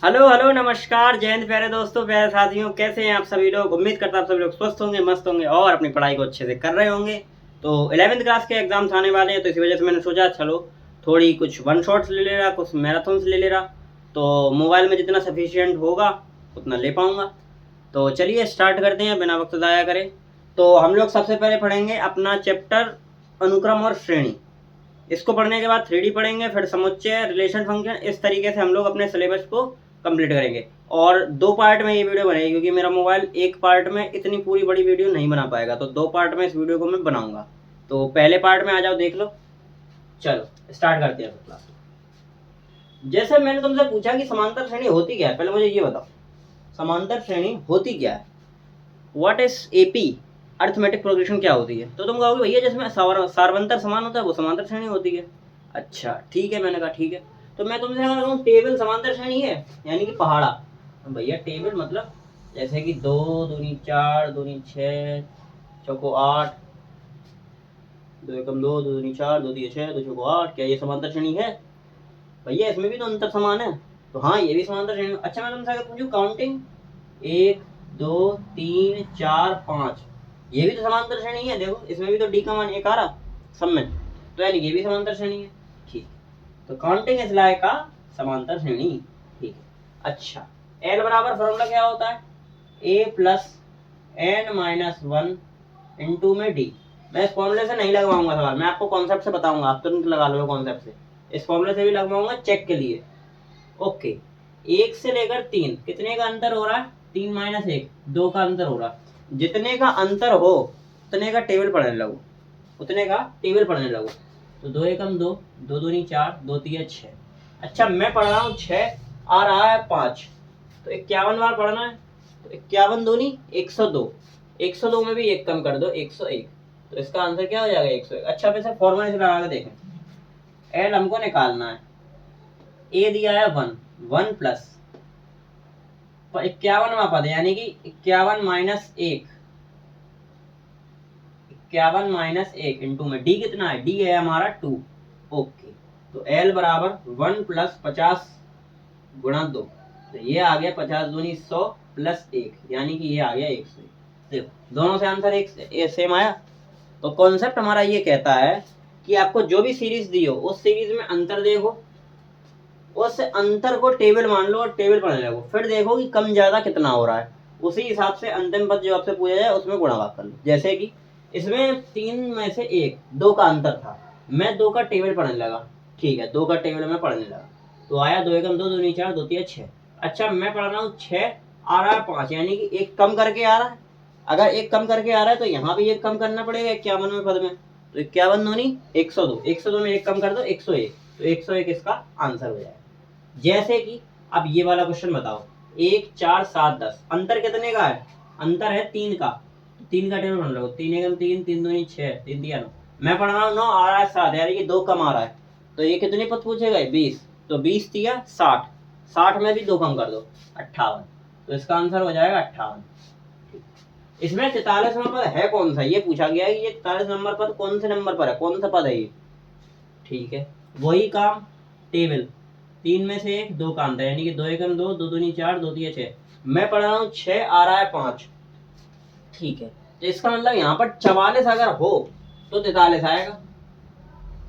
Hello hello नमस्कार, जय हिंद प्यारे दोस्तों, प्यारे साथियों, कैसे हैं आप सभी लोग। उम्मीद करता हूँ आप सभी लोग स्वस्थ होंगे, मस्त होंगे और अपनी पढ़ाई को अच्छे से कर रहे होंगे। तो 11वीं क्लास के एग्जाम्स आने वाले हैं, तो इसी वजह से मैंने सोचा चलो थोड़ी कुछ वन शॉट्स ले ले रहा, कुछ मैराथन्स ले ले रहा। तो मोबाइल में जितना सफिशियंट होगा उतना ले पाऊँगा। तो चलिए स्टार्ट करते हैं बिना वक्त ज़ाया करें। तो हम लोग सबसे पहले पढ़ेंगे अपना चैप्टर अनुक्रम और श्रेणी। इसको पढ़ने के बाद 3D पढ़ेंगे, फिर समुच्चय, रिलेशन फंक्शन। इस तरीके से हम लोग अपने सिलेबस को कंप्लीट करेंगे। और 2 पार्ट में ये वीडियो बनेगी, क्योंकि मेरा मोबाइल एक पार्ट में इतनी पूरी बड़ी वीडियो नहीं बना पाएगा, तो 2 पार्ट में इस वीडियो को मैं बनाऊंगा। तो पहले पार्ट में आ जाओ, देख लो। चलो स्टार्ट करते हैं क्लास। जैसे मैंने तुमसे पूछा कि समांतर श्रेणी होती क्या है, पहले मुझे ये बताओ समांतर श्रेणी होती क्या है। What is AP, arithmetic progression क्या होती है। तो तुम कहोगे भैया जिसमें सारवंतर समान होता है वो समांतर श्रेणी होती है। अच्छा ठीक है, मैंने कहा ठीक है। तो मैं तुमसे अगर कहूँ टेबल समांतर श्रेणी है, यानी कि पहाड़ा, तो भैया टेबल मतलब जैसे कि 2 दूनी 4 दूनी 6 चौको 8, 2 एकम 2 2 दूनी 4 2 दिए 6 2 चौको 8, क्या ये समांतर श्रेणी है। भैया इसमें भी तो अंतर समान है, तो हाँ ये भी समांतर श्रेणी। अच्छा मैं तुमसे अगर पूछूं काउंटिंग 1 2 3 4 5, ये भी तो समांतर श्रेणी है। देखो इसमें भी तो डी का मान 1 आ रहा सब में, तो यानी ये भी समांतर श्रेणी है। ठीक, तो काउंटिंग इज लाइक का समांतर श्रेणी। ठीक है। अच्छा एल बराबर फॉर्मूला क्या होता है, ए प्लस एन माइनस 1 इंटू में डी। मैं इस फॉर्मूले से नहीं लगवाऊंगा सवाल, मैं आपको कॉन्सेप्ट से बताऊंगा, आप तुरंत लगा लो कॉन्सेप्ट से। इस फॉर्मूले से भी लगवाऊंगा चेक के लिए। ओके, 1 से लेकर 3 कितने का अंतर हो रहा है, 3 माइनस 1 2 का अंतर हो रहा है। जितने का अंतर हो उतने का टेबल पढ़ने लगो, उतने का टेबल पढ़ने लगो। तो 2 एकम 2 2 दूनी 4 2 तिया 6। अच्छा मैं पढ़ रहा हूँ 6, आ रहा है 5, तो 51 बार पढ़ना है। तो 51 दूनी 102, 102 में भी 1 कम कर दो 101, तो इसका आंसर क्या हो जाएगा 101। अच्छा वैसे फॉर्मूला से लगा के देखें, एल हमको निकालना है, ए दिया है 1 1 प्लस 51वां पद यानी कि 51 माइनस 1, 51 माइनस 1 इंटू में डी कितना है, डी है हमारा 2। ओके, तो एल बराबर 1 प्लस 50 गुणा 2, तो ये आ गया 50 दूनी 100 प्लस 1, यानी कि ये आ गया 100। देखो दोनों से आंसर एक सेम आया। तो कॉन्सेप्ट हमारा ये कहता है कि आपको जो भी सीरीज दी हो उस सीरीज में अंतर देखो, उस अंतर को टेबल मान लो और टेबल पढ़ने लगो, फिर देखो कि कम ज्यादा कितना हो रहा है, उसी हिसाब से अंतिम पद जो आपसे पूछा जाए उसमें गुणा भाग कर लो। जैसे कि इसमें 3 में से 1 2 का अंतर था, मैं 2 का टेबल पढ़ने लगा। ठीक है, 2 का टेबल में पढ़ने लगा, तो आया 2 एकम 2 दूनी 4 2 तिया 6। अच्छा मैं पढ़ रहा हूँ 6, आ रहा है 5, यानी कि 1 कम करके आ रहा है। अगर 1 कम करके आ रहा है तो यहाँ भी 1 कम करना पड़ेगा 51वें पद में। तो 51 दूनी 102, 102 में 1 कम कर दो 101, तो 101 इसका आंसर हो जाएगा। जैसे कि अब ये वाला क्वेश्चन बताओ, 1 4 7 10, अंतर कितने का है, अंतर है 3 का, तो 3 का टेबल बन लो, 3 एकम 3 3 दूनी 6 3 दिया 9, मैं पढ़ रहा हूँ 9 आ रहा है 7, यानी कि 2 कम आ रहा है, तो ये कितने पद पूछे गए 20, तो 20 दिया 60, 60 में भी 2 कम कर दो 58, तो इसका आंसर हो जाएगा 58। इसमें 43वां पद है कौन सा, ये पूछा गया है कि ये 43 नंबर पद कौन से नंबर पर है, कौन सा पद है ये। ठीक है, वही काम टेबल, 3 में से 1 2 का अंतर, यानी कि 2 एकम 2 2 दूनी 4 2 तिया 6, मैं पढ़ रहा हूँ 6 आ रहा है 5। ठीक है, तो इसका मतलब यहाँ पर 44 अगर हो तो 43 आएगा,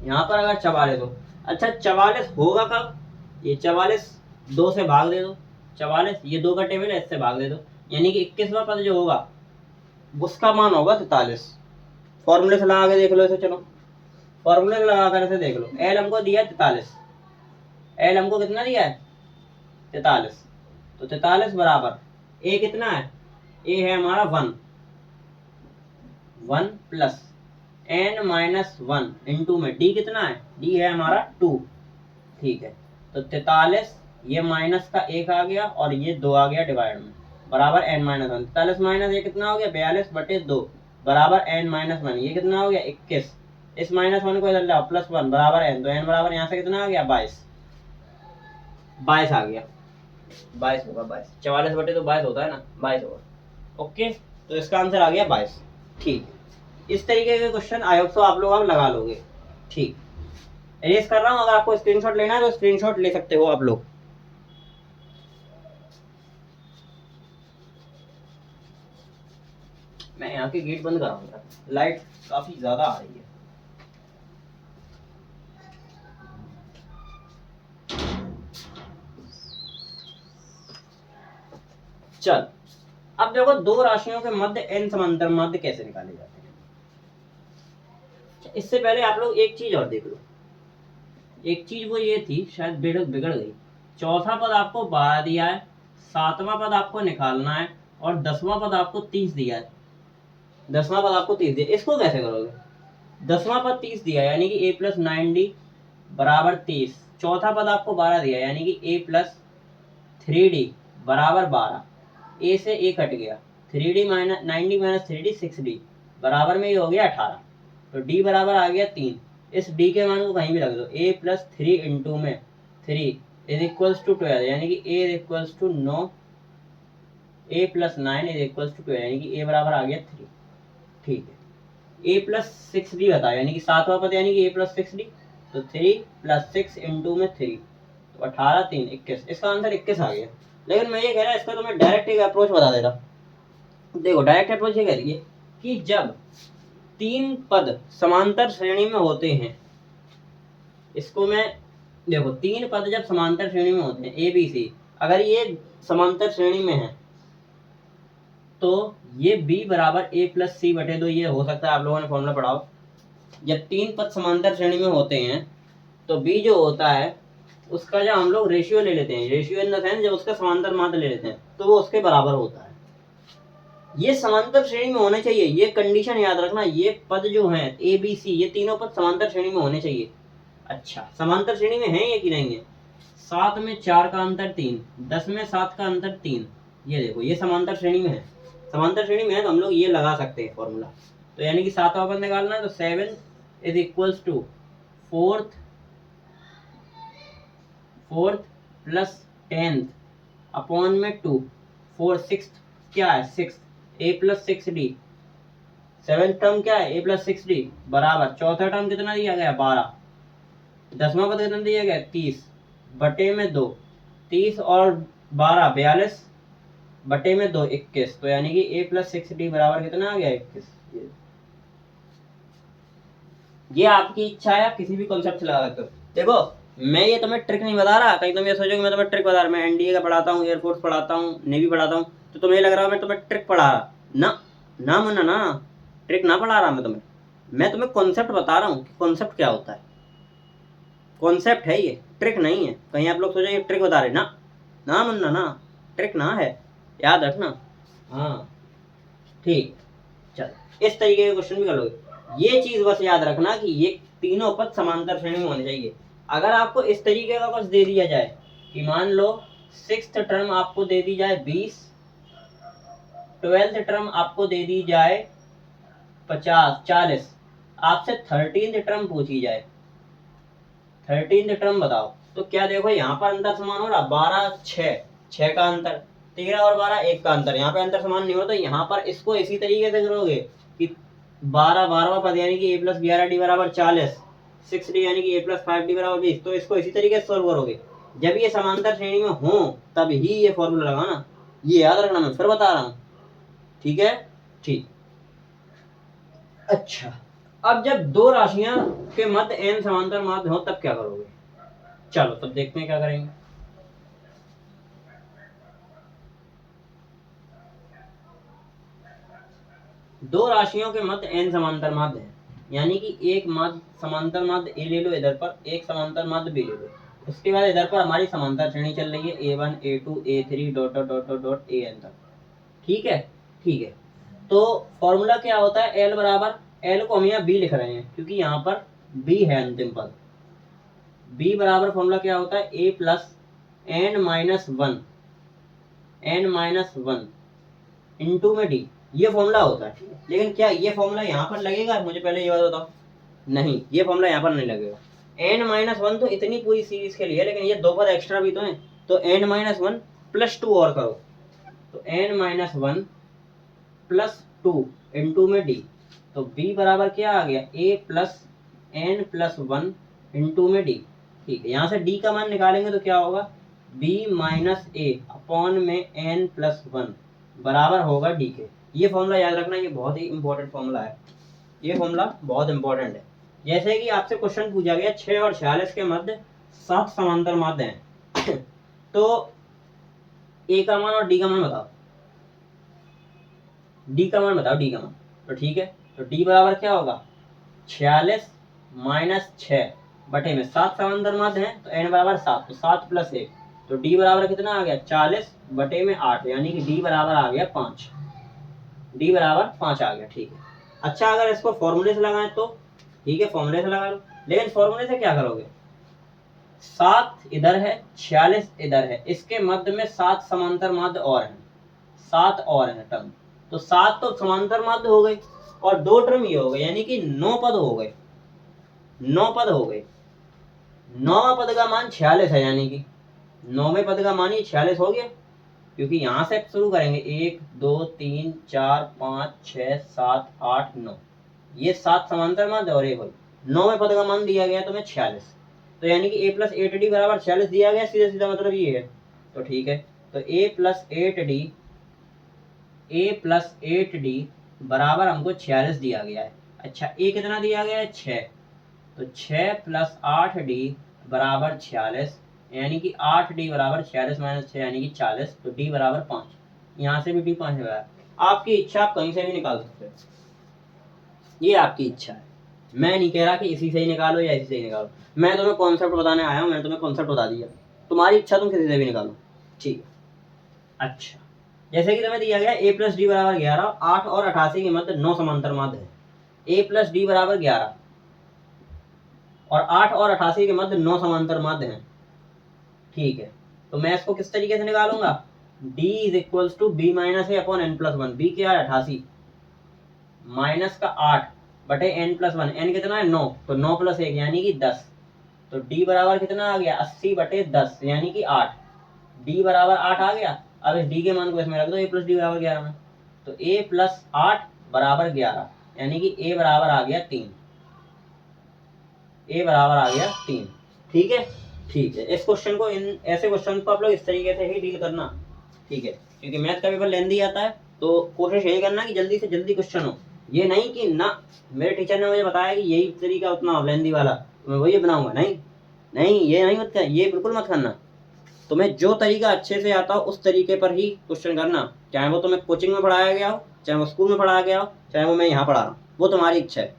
यहाँ पर अगर 44 हो। अच्छा 44 होगा कब, ये 44 2 से भाग दे दो, 44 ये 2 का टेबल है, इससे भाग दे दो, यानी कि 21वां पद जो होगा उसका मान होगा 43। फॉर्मूले से लगा के देख लो इसे, चलो फॉर्मूले से लगा कर इसे देख लो। एल हमको दिया 43, एल हमको कितना दिया है 43, तो 43 बराबर ए कितना है, ए है हमारा 1 1 प्लस एन माइनस 1 इंटू में डी कितना है, डी है हमारा 2। ठीक है, तो 43 ये माइनस का 1 आ गया और ये 2 आ गया डिवाइड में, बराबर एन माइनस 1, 43 माइनस ये कितना हो गया 42/2 बराबर एन माइनस 1, ये कितना हो गया 21, इस माइनस 1 को इधर लाओ प्लस 1 बराबर एन, तो एन बराबर यहाँ से कितना आ गया 22, 22 आ गया, 22 होगा 22, 44/2 होता है ना, 22 होगा। ओके, तो इसका आंसर आ गया 22। ठीक, इस तरीके के क्वेश्चन आई होप सो आप लोग अब लगा लोगे। ठीक, एरेज कर रहा हूँ, अगर आपको स्क्रीनशॉट लेना है तो स्क्रीनशॉट ले सकते हो आप लोग। मैं यहाँ के गेट बंद कराऊंगा, लाइट काफी ज्यादा आ रही है। चल अब देखो दो राशियों के मध्य n समांतर माध्य कैसे निकाले जाते हैं। इससे पहले आप लोग एक चीज और देख लो। एक चीज वो ये थी, शायद बिगड़ गई। चौथा पद आपको 12 दिया है, सातवां पद आपको निकालना है और 10वां पद आपको 30 दिया है। 10वां पद आपको 30 दिया, इसको कैसे करोगे? 10वां पद 30 दिया यानी कि a प्लस 9d बराबर 30। चौथा पद आपको 12 दिया यानी कि a प्लस 3d बराबर 12। a से a कट गया, 3d minus 9d minus 3d 6d बराबर में ये हो गया 18। तो d बराबर आ गया 3। इस d के मान को कहीं भी रख दो। a प्लस 3 इंटू में 3 इज इक्वल्स टू 12 यानी कि a is equals to 9, a plus 9 is equals to 12 यानी कि a बराबर आ गया 3। ठीक है, a प्लस 6d बताया यानी कि सातवां पद यानी कि a प्लस 6d। तो 3 प्लस 6 इंटू में 3 तो 18 3 21, इसका आंसर 21 आ गया। लेकिन मैं ये कह रहा इसका तो मैं डायरेक्ट एक अप्रोच बता दे रहा। देखो डायरेक्ट अप्रोच ये कह रही है कि जब तीन पद समांतर श्रेणी में होते हैं, इसको मैं देखो तीन पद जब समांतर श्रेणी में होते हैं ए बी सी, अगर ये समांतर श्रेणी में है तो ये b बराबर a प्लस सी बटे 2 ये हो सकता है, आप लोगों ने फॉर्मूला पढ़ा हो। जब तीन पद समांतर श्रेणी में होते हैं तो b जो होता है उसका जब हम लोग रेशियो ले लेते हैं, रेशियो इन द सेंस जब उसका समांतर माध्य ले लेते हैं तो वो उसके बराबर होता है। ये समांतर श्रेणी में होने चाहिए, ये कंडीशन याद रखना। ये पद जो हैं ए बी सी ये तीनों पद समांतर श्रेणी में होने चाहिए। अच्छा समांतर श्रेणी में है ये कि नहीं है? 7 में 4 का अंतर 3, 10 में 7 का अंतर 3, ये देखो ये समांतर श्रेणी में है। समांतर श्रेणी में है तो हम लोग ये लगा सकते हैं फॉर्मूला। तो यानी कि सातवां पद निकालना है तो 7 is equals to 4th plus 10th upon में 2, 4 6 क्या है 6 a plus 6d, 7th term क्या है a प्लस 6d बराबर चौथा टर्म कितना दिया गया 12, 10वां पद कितना दिया गया 30 बटे में 2, 30 और 12 42 बटे में 2 21। तो यानी कि a प्लस 6d बराबर कितना आ गया 21। ये आपकी इच्छा है, आप किसी भी कॉन्सेप्ट से लगा सकते हो। देखो मैं ये तुम्हें ट्रिक नहीं बता रहा, कहीं तुम ये सोचोगे मैं तुम्हें ट्रिक बता रहा। मैं एनडीए का पढ़ाता हूँ, एयरफोर्स पढ़ाता हूँ, नेवी पढ़ाता हूँ, तो तुम्हें लग रहा है मैं तुम्हें ट्रिक पढ़ा रहा। ना मुन्ना ना, ट्रिक ना पढ़ा रहा मैं तुम्हें कॉन्सेप्ट बता रहा हूँ कि कॉन्सेप्ट क्या होता है। कॉन्सेप्ट है ये, ट्रिक नहीं है। कहीं आप लोग सोचो ये ट्रिक बता रहे, ना मुन्ना ना, ट्रिक ना है, याद रखना। हाँ ठीक, चल इस तरीके के क्वेश्चन भी कर लोगे। ये चीज बस याद रखना कि ये तीनों पद समांतर श्रेणी में होने चाहिए। अगर आपको इस तरीके का कुछ दे दिया जाए कि मान लो 6th टर्म आपको दे दी जाए 20, 12th टर्म आपको दे दी जाए 40, आपसे 13th टर्म पूछी जाए, 13th टर्म बताओ, तो क्या देखो यहाँ पर अंतर समान हो रहा 12 6 का अंतर, 13 और 12 1 का अंतर, यहाँ पे अंतर समान नहीं हो तो यहाँ पर इसको इसी तरीके से करोगे कि 12वां पद यानी कि a प्लस 11d बराबर 40, 6d यानी कि a प्लस 5d बराबर 20। तो इसको इसी तरीके से सोल्व करोगे। जब ये समांतर श्रेणी में हो तब ही ये फॉर्मूला लगाना, ये याद रखना, मैं फिर बता रहा हूँ। ठीक है ठीक। अच्छा अब जब दो राशियां के मध्य n समांतर माध्य हो तब क्या करोगे? चलो तब देखते हैं क्या करेंगे। दो राशियों के मध्य n समांतर माध्य है, यानी कि एक माध्य समांतर माध्य a ले लो इधर पर, एक समांतर माध्य b ले लो। उसके बाद इधर पर हमारी समांतर श्रेणी चल रही है a1 a2 a3 dot dot dot dot dot an तक। ठीक है ठीक है। तो फॉर्मूला क्या होता है, l बराबर, l को हम यहाँ b लिख रहे हैं क्योंकि यहाँ पर b है अंतिम पद। b बराबर फॉर्मूला क्या होता है a plus n minus one into में d, ये फॉर्मूला होता है। लेकिन क्या ये फॉर्मूला यहाँ पर लगेगा, मुझे पहले ये बात बताओ। नहीं, ये फॉर्मूला यहाँ पर नहीं लगेगा। n-1 तो इतनी पूरी सीरीज के लिए, लेकिन ये दो पद एक्स्ट्रा भी तो हैं, तो n-1 प्लस 2 और करो, तो n-1 प्लस 2 इंटू में d, तो b बराबर क्या आ गया a plus n plus 1 into में d। ठीक है, यहाँ से d का मान निकालेंगे तो क्या होगा b माइनस a अपॉन में n प्लस 1 बराबर होगा d के। ये फॉर्मूला याद रखना, ये बहुत ही इंपॉर्टेंट फॉर्मूला है, ये फॉर्मूला बहुत इंपॉर्टेंट है। जैसे कि आपसे क्वेश्चन पूछा गया 6 और 46 के मध्य 7 समांतर माध्य हैं तो ए का मान और डी का मान बताओ, डी का मान बताओ, डी का मान। तो ठीक है, तो डी बराबर क्या होगा 46 माइनस 6 बटे में 7 समांतर माध्य हैं तो एन बराबर 7, तो 7 प्लस 1, तो डी बराबर कितना आ गया 40 बटे में 8, यानी कि डी बराबर आ गया 5, डी बराबर 5 आ गया। ठीक है, अच्छा अगर इसको फॉर्मूले से लगाएं तो ठीक है, फॉर्मूले से लगा लो, लेकिन फॉर्मूले से क्या करोगे, 7 इधर है 46 इधर है, इसके मध्य में 7 समांतर माध्य और हैं, 7 और हैं टर्म, तो 7 तो समांतर माध्य हो गए और 2 टर्म ये हो गए, यानी कि 9 पद हो गए, 9 पद हो गए। 9वां पद का मान 46 है, यानी कि 9वें पद का मान ही 46 हो गया, क्योंकि यहां से शुरू करेंगे 1 2 3 4 5 6 7 8 9, ये 7 समांतर माध्य और एक 9वें पद का मान दिया गया तुम्हें 46, तो यानी कि a प्लस 8d बराबर 46 दिया गया, सीधा सीधा मतलब ये है। तो ठीक है, तो a प्लस 8d बराबर हमको 46 दिया गया है। अच्छा a कितना दिया गया है 6, तो 6 प्लस 8d बराबर 46, यानी कि 8d बराबर 46 माइनस 6 यानी कि 40, तो d बराबर 5, यहाँ से भी d 5 है। आपकी इच्छा, आप कहीं से भी निकाल सकते हो, ये आपकी इच्छा है, मैं नहीं कह रहा कि इसी से ही निकालो या इसी से ही निकालो, मैं तुम्हें कॉन्सेप्ट बताने आया हूँ, मैंने तुम्हें कॉन्सेप्ट बता दिया, तुम्हारी इच्छा, तुम किसी से भी निकालो। ठीक है, अच्छा जैसे कि तुम्हें दिया गया a प्लस डी बराबर 11, 8 और 88 के मध्य 9 समांतर माध्य है, a प्लस डी बराबर 11 और 8 और 88 के मध्य 9 समांतर माध्य हैं। ठीक है, तो मैं इसको किस तरीके से निकालूंगा, d is equals to B minus A upon N plus 1, B क्या है 88 माइनस का 8 बटे एन प्लस 1, एन कितना है 9, तो 9 प्लस 1 यानी कि 10, तो d बराबर कितना आ गया 80 बटे 10 यानी कि 8, d बराबर 8 आ गया। अब इस d के मान को इसमें रख दो, a प्लस डी बराबर 11 में, तो a प्लस 8 बराबर 11, यानी कि a बराबर आ गया 3, a बराबर आ गया 3। ठीक है, ठीक है, इस क्वेश्चन को, इन ऐसे क्वेश्चन को आप लोग इस तरीके से ही डील करना। ठीक है, क्योंकि मैथ का पेपर लेंदी आता है, तो कोशिश यही करना कि जल्दी से जल्दी क्वेश्चन हो, ये नहीं कि ना मेरे टीचर ने मुझे बताया कि यही तरीका उतना लेंदी वाला तो मैं वही बनाऊंगा, नहीं नहीं, ये नहीं मत, ये बिल्कुल मत करना। तुम्हें जो तरीका अच्छे से आता हो उस तरीके पर ही क्वेश्चन करना, चाहे वो तुम्हें कोचिंग में पढ़ाया गया हो, चाहे वो स्कूल में पढ़ाया गया हो, चाहे वो मैं यहाँ पढ़ा रहा हूँ, वो तुम्हारी इच्छा है,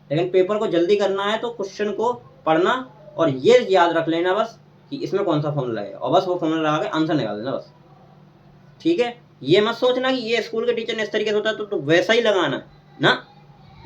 लेकिन पेपर को जल्दी करना है तो क्वेश्चन को पढ़ना और ये याद रख लेना बस कि इसमें कौन सा फॉर्मूला है, और बस वो फॉर्मूला लगा के आंसर निकाल देना बस। ठीक है, ये मत सोचना कि ये स्कूल के टीचर ने इस तरीके से होता है तो वैसा ही लगाना ना,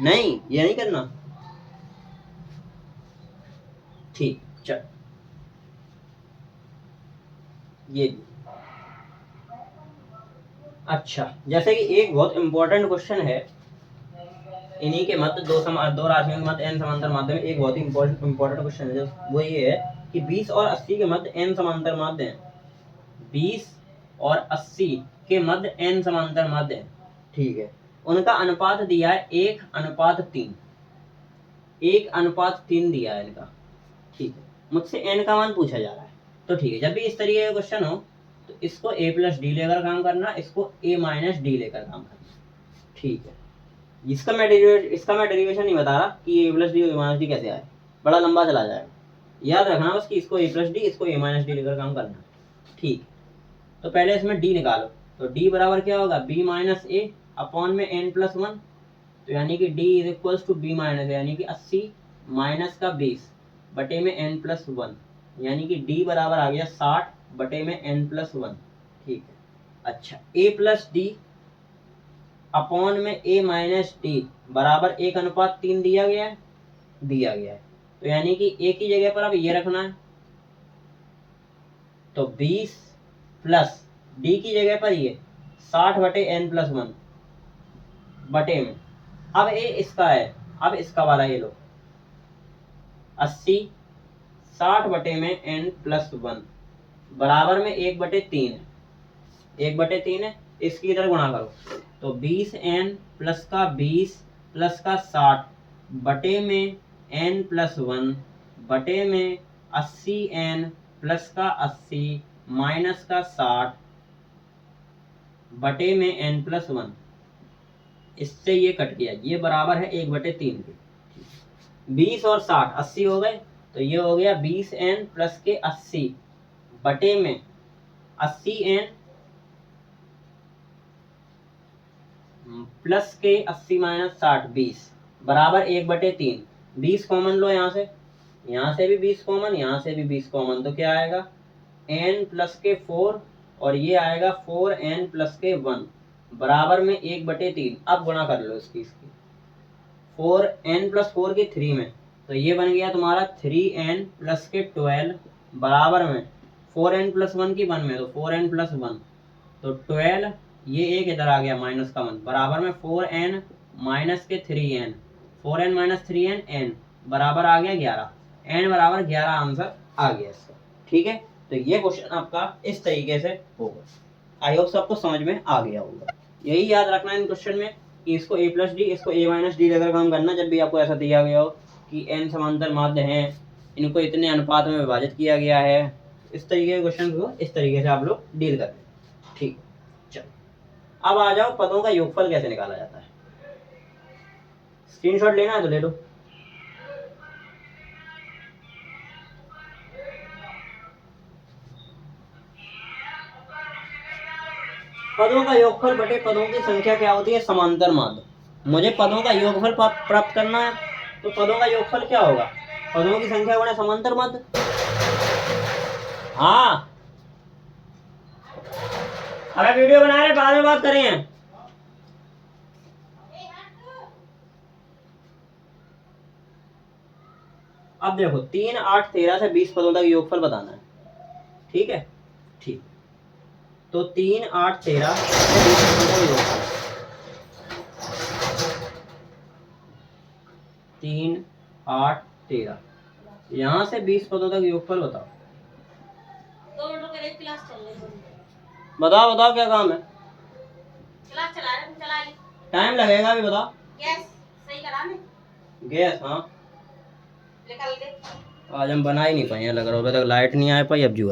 नहीं, ये नहीं करना। ठीक, चल ये अच्छा, जैसे कि एक बहुत इंपॉर्टेंट क्वेश्चन है, इन्हीं के मध्य दो राशियों के मध्य n समांतर माध्य में एक बहुत ही इंपॉर्टेंट क्वेश्चन है, वो ये है कि 20 और 80 के मध्य n समांतर माध्य हैं, 20 और 80 के मध्य n समांतर माध्य हैं। ठीक है, उनका अनुपात दिया है 1:3, 1:3 दिया है इनका। ठीक है, मुझसे n का मान पूछा जा रहा है, तो ठीक है, जब भी इस तरीके का क्वेश्चन हो तो इसको a प्लस डी लेकर काम करना, इसको a माइनस डी लेकर काम करना। ठीक है, इसका मैं डेरिवेशन नहीं बता रहा कि a plus D minus D कैसे आए, बड़ा लंबा चला जाएगा, याद रखना बस कि इसको a प्लस डी, इसको a माइनस डी लेकर काम करना। ठीक, तो पहले इसमें d निकालो, तो d बराबर क्या होगा b माइनस ए अपॉन में n प्लस 1, तो यानी कि d is equals to b minus, यानी कि 80 माइनस का 20 बटे में n प्लस 1, यानी कि d बराबर आ गया 60 बटे में n प्लस 1। ठीक है, अच्छा a प्लस डी अपॉन में a माइनस डी बराबर 1:3 दिया गया है, तो यानी कि a की जगह पर अब ये रखना है, तो 20 प्लस d की जगह पर ये 60 बटे n प्लस 1 बटे में, अब a इसका है, अब इसका वाला ये लो 80 60 बटे में n प्लस 1 बराबर में 1/3 है, 1/3 है, इसकी इधर गुणा करो, तो 20n प्लस का 20 प्लस का 60 बटे में n प्लस 1 बटे में 80n प्लस का 80 माइनस का 60 बटे में n प्लस 1, इससे ये कट गया, ये बराबर है 1/3 के। 20 और 60 80 हो गए, तो ये हो गया 20n प्लस के 80 बटे में 80n प्लस के 80 माइनस 60 20 बराबर 1/3। 20 कॉमन लो यहाँ से भी 20 कॉमन, यहाँ से भी 20 कॉमन, तो क्या आएगा n प्लस के 4 और ये आएगा 4n प्लस के 1 बराबर में 1/3। अब गुणा कर लो इसकी 4n प्लस 4 की 3 में, तो ये बन गया तुम्हारा 3n प्लस के 12 बराबर में 4n प्लस 1 की 1 में, तो 4n प्लस 1 तो 12, ये एक इधर आ गया माइनस का 1 बराबर में 4n माइनस के 3n, 4n minus 3n n बराबर आ गया 11, n बराबर 11 आंसर आ गया इसका। ठीक है, तो ये क्वेश्चन आपका इस तरीके से होगा। आई होप सबको समझ में आ गया होगा। यही याद रखना इन क्वेश्चन में कि इसको a प्लस डी, इसको a माइनस डी लेकर काम करना। जब भी आपको ऐसा दिया गया हो कि n समांतर माध्य हैं, इनको इतने अनुपात में विभाजित किया गया है, इस तरीके के क्वेश्चन को इस तरीके से आप लोग डील करें। ठीक, चलो अब आ जाओ पदों का योगफल कैसे निकाला जाता है। स्क्रीनशॉट लेना है तो ले लो। पदों का योगफल बटे पदों की संख्या क्या होती है, समांतर माध्य। मुझे पदों का योगफल प्राप्त करना है, तो पदों का योगफल क्या होगा, पदों की संख्या गुणा समांतर माध्य। हाँ, अगर वीडियो बना रहे बाद में बात करें। अब देखो 3 8 13 से 20 पदों तक योगफल बताना है। ठीक है, ठीक, तो 3 8 13 से 20 पदों तक योगफल, 3 8 13 यहाँ से 20 पदों तक योगफल बताओ। बताओ बताओ क्या काम है, क्लास चला रहे, चला ली, टाइम लगेगा अभी, बताओ। गैस सही करा ने, गैस, हाँ निकाल दे। आज हम बना ही नहीं पाए, लग रहा है अभी तक लाइट नहीं आ पाई, अब जो है